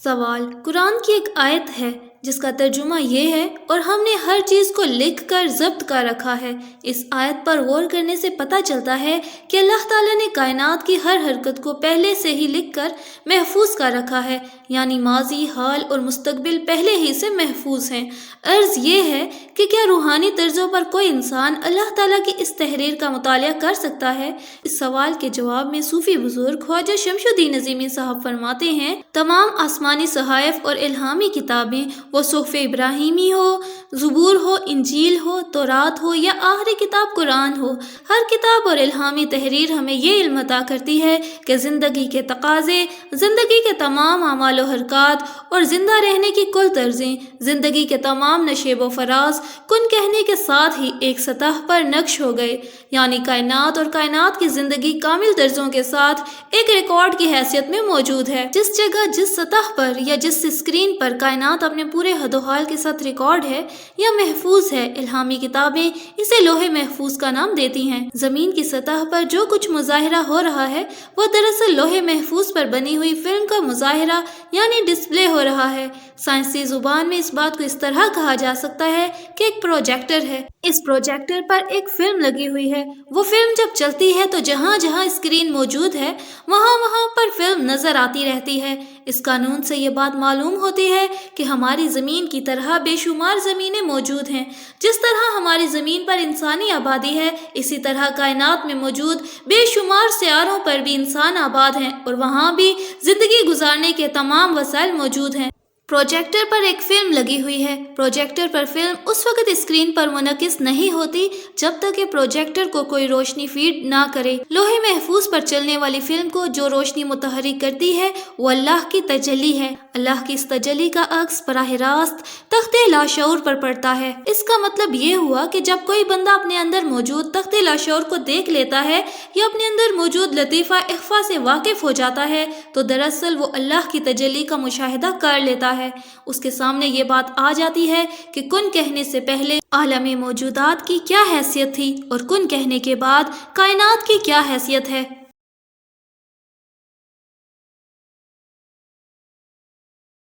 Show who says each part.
Speaker 1: سوال: قرآن کی ایک آیت ہے جس کا ترجمہ یہ ہے اور ہم نے ہر چیز کو لکھ کر ضبط کر رکھا ہے۔ اس آیت پر غور کرنے سے پتہ چلتا ہے کہ اللہ تعالیٰ نے کائنات کی ہر حرکت کو پہلے سے ہی لکھ کر محفوظ کر رکھا ہے، یعنی ماضی، حال اور مستقبل پہلے ہی سے محفوظ ہیں۔ عرض یہ ہے کہ کیا روحانی طرزوں پر کوئی انسان اللہ تعالیٰ کی اس تحریر کا مطالعہ کر سکتا ہے؟ اس سوال کے جواب میں صوفی بزرگ خواجہ شمس الدین نظیمی صاحب فرماتے ہیں: تمام آسمانی صحائف اور الہامی کتابیں، وہ صحف ابراہیمی ہو، زبور ہو، انجیل ہو، تورات ہو یا آخری کتاب قرآن ہو، ہر کتاب اور الہامی تحریر ہمیں یہ علم عطا کرتی ہے کہ زندگی کے تقاضے، زندگی کے تمام اعمال و حرکات اور زندہ رہنے کی کل طرزیں، زندگی کے تمام نشیب و فراز کن کہنے کے ساتھ ہی ایک سطح پر نقش ہو گئے، یعنی کائنات اور کائنات کی زندگی کامل طرزوں کے ساتھ ایک ریکارڈ کی حیثیت میں موجود ہے۔ جس جگہ، جس سطح پر یا جس اسکرین پر کائنات اپنے پورے حد و حال کے ساتھ ریکارڈ ہے یا محفوظ ہے، الہامی کتابیں اسے لوح محفوظ کا نام دیتی ہیں۔ زمین کی سطح پر جو کچھ مظاہرہ ہو رہا ہے وہ دراصل لوح محفوظ پر بنی ہوئی فلم کا مظاہرہ یعنی ڈسپلے ہو رہا ہے۔ سائنسی زبان میں اس بات کو اس طرح کہا جا سکتا ہے کہ ایک پروجیکٹر ہے۔ اس پروجیکٹر پر ایک فلم لگی ہوئی ہے۔ وہ فلم جب چلتی ہے تو جہاں جہاں اسکرین موجود ہے وہاں وہاں پر فلم نظر آتی رہتی ہے۔ اس قانون سے یہ بات معلوم ہوتی ہے کہ ہماری زمین کی طرح بے شمار زمینیں موجود ہیں۔ جس طرح ہماری زمین پر انسانی آبادی ہے، اسی طرح کائنات میں موجود بے شمار سیاروں پر بھی انسان آباد ہیں اور وہاں بھی زندگی گزارنے کے تمام وسائل موجود ہیں۔ پروجیکٹر پر ایک فلم لگی ہوئی ہے۔ پروجیکٹر پر فلم اس وقت اسکرین پر منعکس نہیں ہوتی جب تک کہ پروجیکٹر کو کوئی روشنی فیڈ نہ کرے۔ لوح محفوظ پر چلنے والی فلم کو جو روشنی متحرک کرتی ہے وہ اللہ کی تجلی ہے۔ اللہ کی اس تجلی کا عکس براہ راست تختے لاشعور پر پڑتا ہے۔ اس کا مطلب یہ ہوا کہ جب کوئی بندہ اپنے اندر موجود تختے لاشعور کو دیکھ لیتا ہے یا اپنے اندر موجود لطیفہ اخفا سے واقف ہو جاتا ہے تو دراصل وہ اللہ کی تجلی کا مشاہدہ کر لیتا ہے۔ اس کے سامنے یہ بات آ جاتی ہے کہ کن کہنے سے پہلے عالم موجودات کی کیا حیثیت تھی اور کن کہنے کے بعد کائنات کی کیا حیثیت ہے۔